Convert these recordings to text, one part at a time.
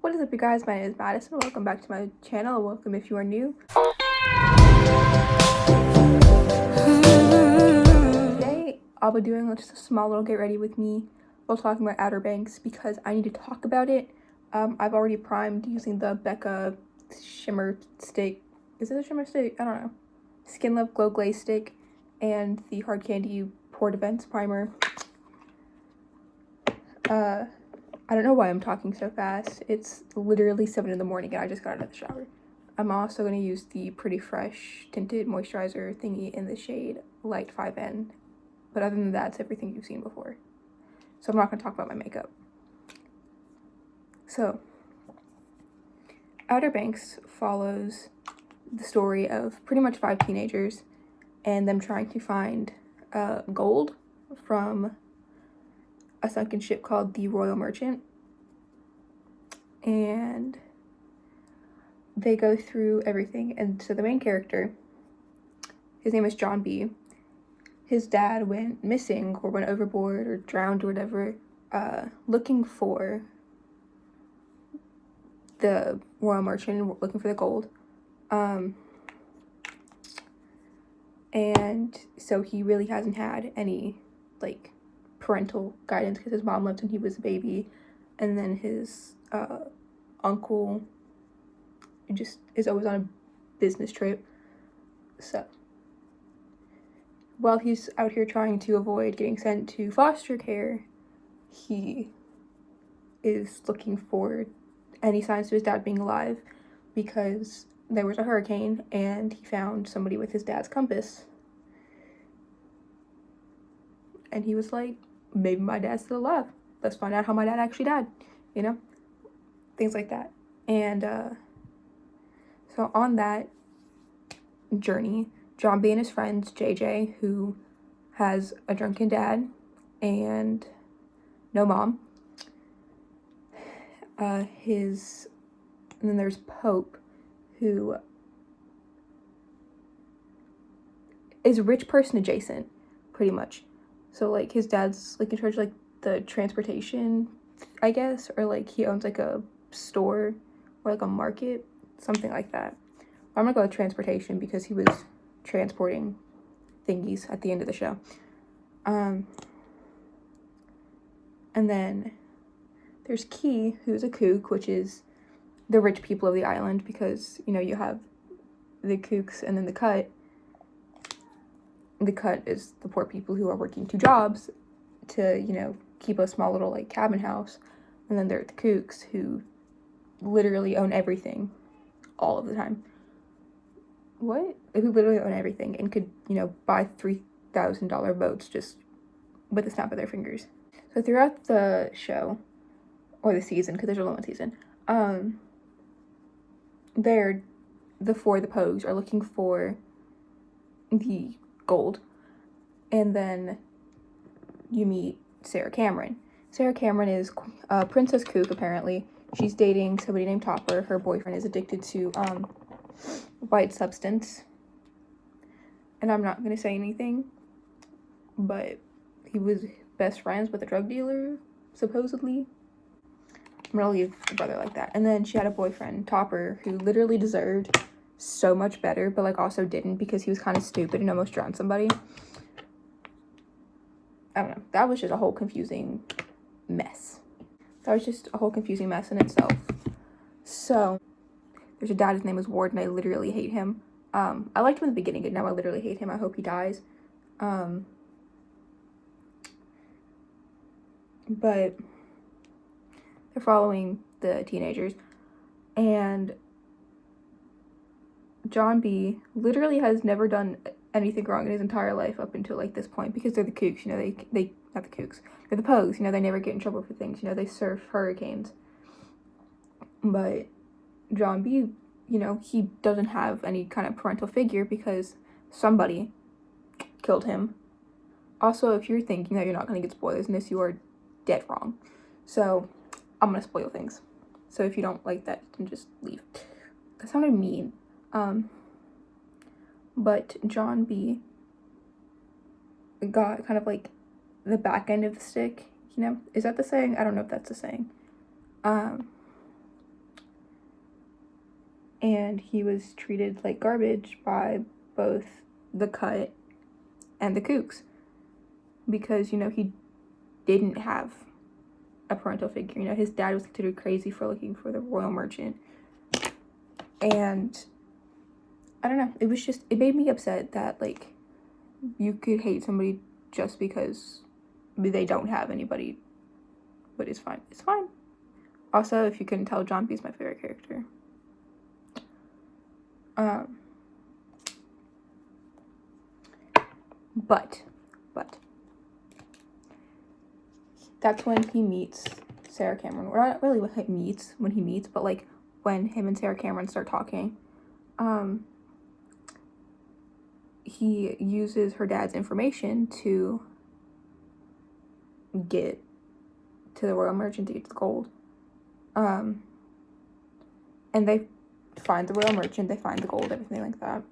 What is up, you guys? My name is Madison. Welcome back to my channel. Welcome if you are new. Today, I'll be doing just a small little get ready with me while talking about Outer Banks because I need to talk about it. I've already primed using the Becca shimmer stick. Is it a shimmer stick? I don't know. Skin Love Glow Glaze stick and the Hard Candy Pore Defense primer. I don't know why I'm talking so fast. It's literally 7 in the morning and I just got out of the shower. I'm also going to use the Pretty Fresh tinted moisturizer thingy in the shade Light 5N. But other than that, it's everything you've seen before. So I'm not going to talk about my makeup. So, Outer Banks follows the story of pretty much 5 teenagers and them trying to find gold from a sunken ship called the Royal Merchant. And they go through everything. And so the main character, his name is John B. His dad went missing or went overboard or drowned or whatever, looking for the Royal Merchant, looking for the gold. And so he really hasn't had any, like, parental guidance because his mom left when he was a baby. And then his uncle just is always on a business trip. So while he's out here trying to avoid getting sent to foster care, he is looking for any signs of his dad being alive because there was a hurricane and he found somebody with his dad's compass. And he was like, maybe my dad's still alive. Let's find out how my dad actually died, you know? Things like that. And so on that journey, John B and his friends, JJ, who has a drunken dad and no mom, and then there's Pope, who is rich person adjacent, pretty much. So, like, his dad's, like, in charge of, like, the transportation, I guess, or, like, he owns, like, a store or, like, a market, something like that. I'm gonna go with transportation because he was transporting thingies at the end of the show. And then there's Key, who's a kook, which is the rich people of the island because, you know, you have the kooks and then the cut. The cut is the poor people who are working 2 jobs to, you know, keep a small little, like, cabin house. And then there are the kooks who literally own everything all of the time. What? Who literally own everything and could, you know, buy $3,000 boats just with a snap of their fingers. So throughout the show, or the season, because there's only 1 season, the Pogues are looking for the gold. And then you meet Sarah Cameron. Sarah Cameron is Princess Kook, apparently. She's dating somebody named Topper. Her boyfriend is addicted to white substance. And I'm not going to say anything, but he was best friends with a drug dealer, supposedly. I'm going to leave the brother like that. And then she had a boyfriend, Topper, who literally deserved so much better, but, like, also didn't because he was kind of stupid and almost drowned somebody. I don't know. That was just a whole confusing mess. In itself. So, there's a dad, his name is Ward, and I literally hate him. I liked him in the beginning, and now I literally hate him. I hope he dies. But they're following the teenagers, and John B literally has never done anything wrong in his entire life up until, like, this point, because they're the kooks, you know, they not the kooks, they're the Pogues, you know, they never get in trouble for things, you know, they surf hurricanes. But John B, you know, he doesn't have any kind of parental figure because somebody killed him. Also, if you're thinking that you're not going to get spoilers in this, you are dead wrong. So, I'm going to spoil things. So if you don't like that, you can just leave. That sounded mean. But John B got kind of, like, the back end of the stick, you know? Is that the saying? I don't know if that's the saying. and he was treated like garbage by both the Cut and the Kooks because, you know, he didn't have a parental figure. You know, his dad was considered crazy for looking for the royal merchant. And I don't know, it made me upset that, like, you could hate somebody just because they don't have anybody, but it's fine. It's fine. Also, if you couldn't tell, John B is my favorite character. But that's when he meets Sarah Cameron. Or not really when he meets, but like when him and Sarah Cameron start talking. He uses her dad's information to get to the royal merchant to get the gold. And they find the royal merchant, they find the gold, everything like that.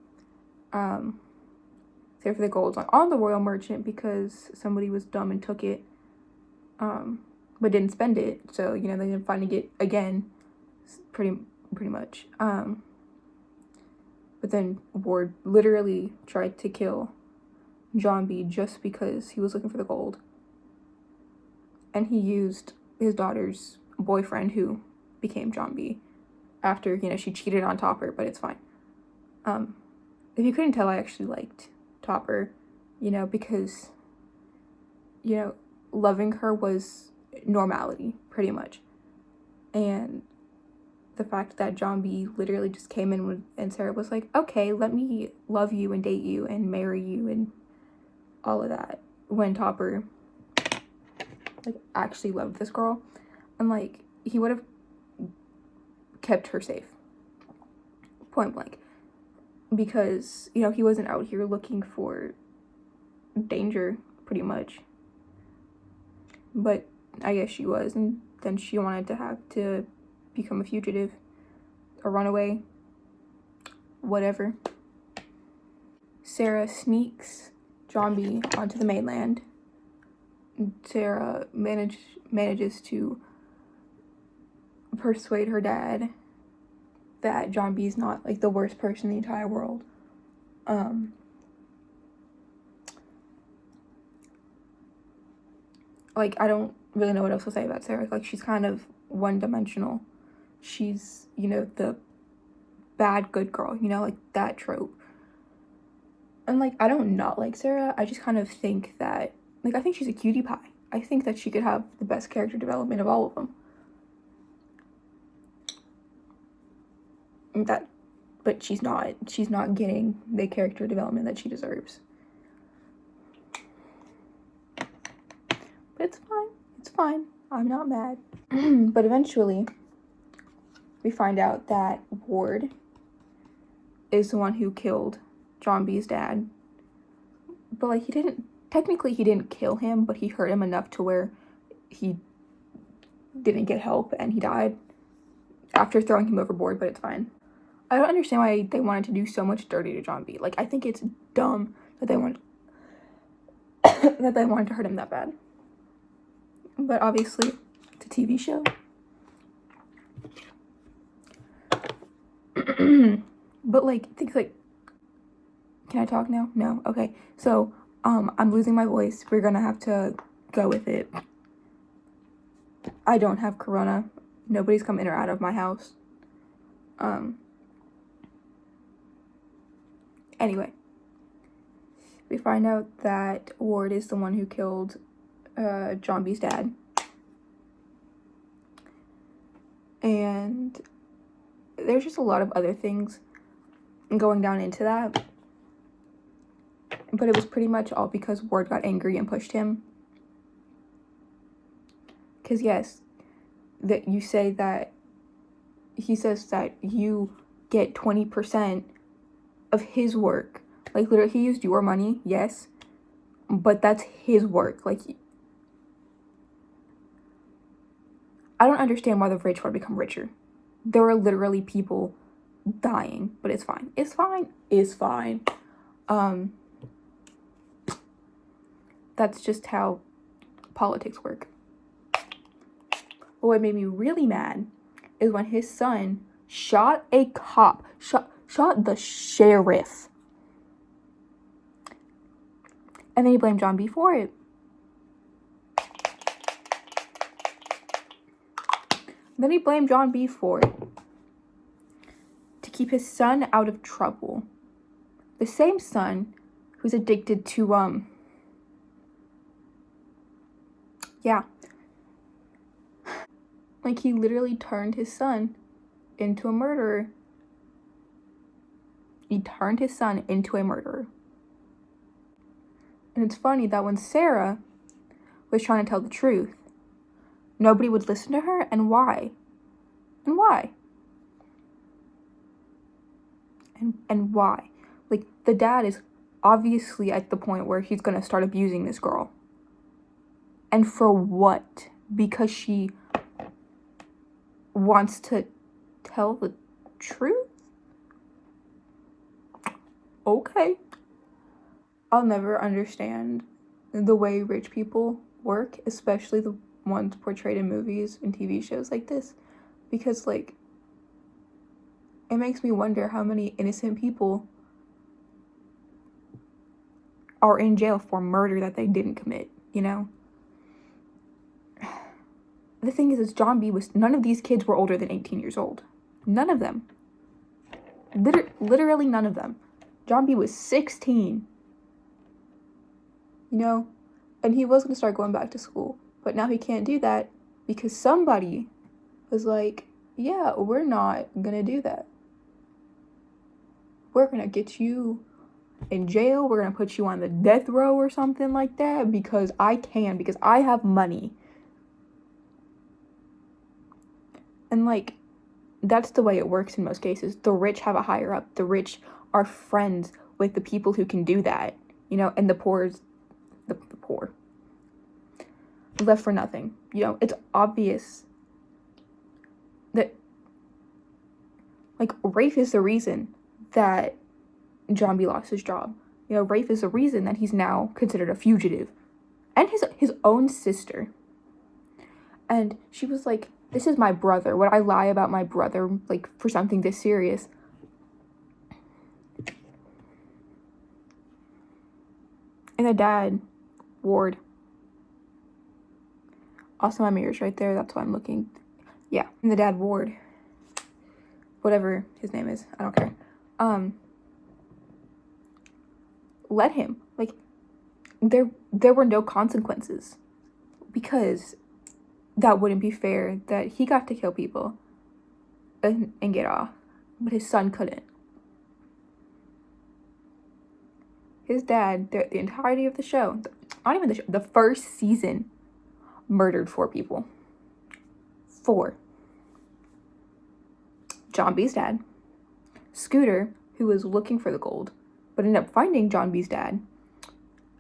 Save for the gold's on the royal merchant because somebody was dumb and took it, but didn't spend it. So, you know, they didn't find it again, pretty much. But then Ward literally tried to kill John B just because he was looking for the gold. And he used his daughter's boyfriend, who became John B, after, you know, she cheated on Topper, but it's fine. If you couldn't tell, I actually liked Topper, you know, because, you know, loving her was normality, pretty much. And the fact that John B literally just came in and Sarah was like, okay, let me love you and date you and marry you and all of that, when Topper, like, actually loved this girl. And, like, he would have kept her safe, point blank, because, you know, he wasn't out here looking for danger, pretty much. But I guess she was, and then she wanted to have to become a fugitive, a runaway, whatever. Sarah sneaks John B onto the mainland. Sarah manages to persuade her dad that John B is not, like, the worst person in the entire world. Like, I don't really know what else to say about Sarah. Like, she's kind of one-dimensional. She's, you know, the bad good girl, you know, like that trope. And, like, I don't not like Sarah. I just kind of think that, like, I think she's a cutie pie. I think that she could have the best character development of all of them. But she's not getting the character development that she deserves. But it's fine. I'm not mad. But eventually, we find out that Ward is the one who killed John B's dad. But, like, he didn't kill him, but he hurt him enough to where he didn't get help and he died after throwing him overboard, but it's fine. I don't understand why they wanted to do so much dirty to John B. Like, I think it's dumb that they wanted to hurt him that bad. But obviously, it's a TV show. But, like, things like, can I talk now? No? Okay. So, I'm losing my voice. We're gonna have to go with it. I don't have corona. Nobody's come in or out of my house. Anyway. We find out that Ward is the one who killed John B's dad. And there's just a lot of other things going down into that. But it was pretty much all because Ward got angry and pushed him. Because, yes, that you say that he says that you get 20% of his work. Like, literally, he used your money, yes, but that's his work. Like, I don't understand why the rich want to become richer. There are literally people dying, but it's fine. It's fine. It's fine. That's just how politics work. But what made me really mad is when his son shot a cop, shot the sheriff. And then he blamed John B for it. Then he blamed John B for it. To keep his son out of trouble. The same son who's addicted to, yeah. Like, he literally turned his son into a murderer. He turned his son into a murderer. And it's funny that when Sarah was trying to tell the truth, nobody would listen to her, and why? And why? And why? Like, the dad is obviously at the point where he's gonna start abusing this girl. And for what? Because she wants to tell the truth? Okay. I'll never understand the way rich people work, especially the ones portrayed in movies and TV shows like this, because, like, it makes me wonder how many innocent people are in jail for murder that they didn't commit, you know? The thing is John B none of these kids were older than 18 years old. None of them. Literally none of them. John B was 16. You know? And he was going to start going back to school. But now he can't do that because somebody was like, yeah, we're not going to do that. We're going to get you in jail. We're going to put you on the death row or something like that because I can, because I have money. And, like, that's the way it works in most cases. The rich have a higher up. The rich are friends with the people who can do that, you know, and the poor is the poor. Left for nothing. You know, it's obvious that, like, Rafe is the reason that John B lost his job. You know, Rafe is the reason that he's now considered a fugitive. And his own sister. And she was like, this is my brother. Would I lie about my brother, like, for something this serious? And the dad, Ward. Also, my mirror's right there. That's why I'm looking. Yeah. And the dad, Ward. Whatever his name is. I don't care. Let him. Like, there were no consequences. Because that wouldn't be fair that he got to kill people and get off. But his son couldn't. His dad, the entirety of the show, not even the show, the first season, murdered 4 people. 4. John B's dad, Scooter, who was looking for the gold, but ended up finding John B's dad,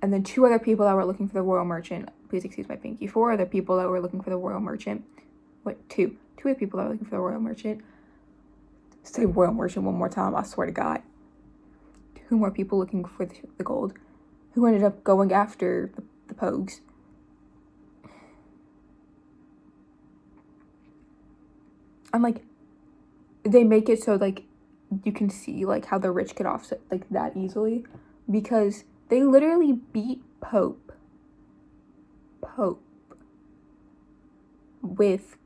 and then 2 other people that were looking for the royal merchant. Please excuse my pinky. 4 other people that were looking for the royal merchant. What? 2 other people that were looking for the royal merchant. Say royal merchant one more time, I swear to God. 2 more people looking for the gold, who ended up going after the Pogues. I'm like, they make it so, like, you can see, like, how the rich get off, like, that easily, because they literally beat Pope with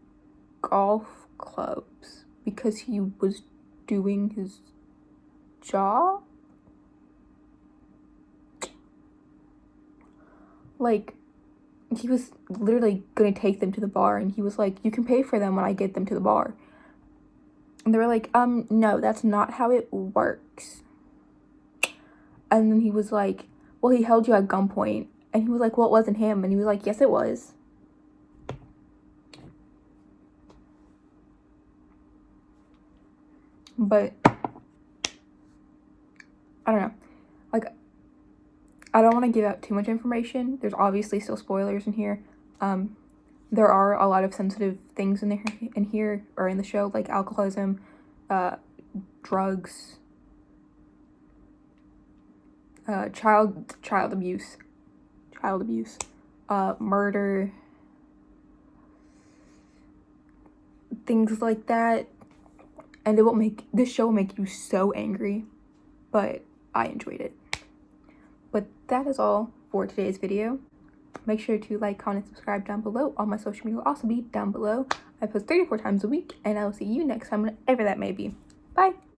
golf clubs because he was doing his job. Like, he was literally gonna take them to the bar, and he was like, you can pay for them when I get them to the bar. And they were like, no, that's not how it works. And then he was like, well, he held you at gunpoint. And he was like, well, it wasn't him. And he was like, yes, it was. But I don't know. Like, I don't want to give out too much information. There's obviously still spoilers in here. There are a lot of sensitive things in here or in the show, like alcoholism, drugs, child abuse, murder, things like that. and this show will make you so angry, but I enjoyed it. But that is all for today's video. Make sure to like, comment, subscribe down below. All my social media will also be down below. I post 34 times a week, and I will see you next time, whenever that may be. Bye!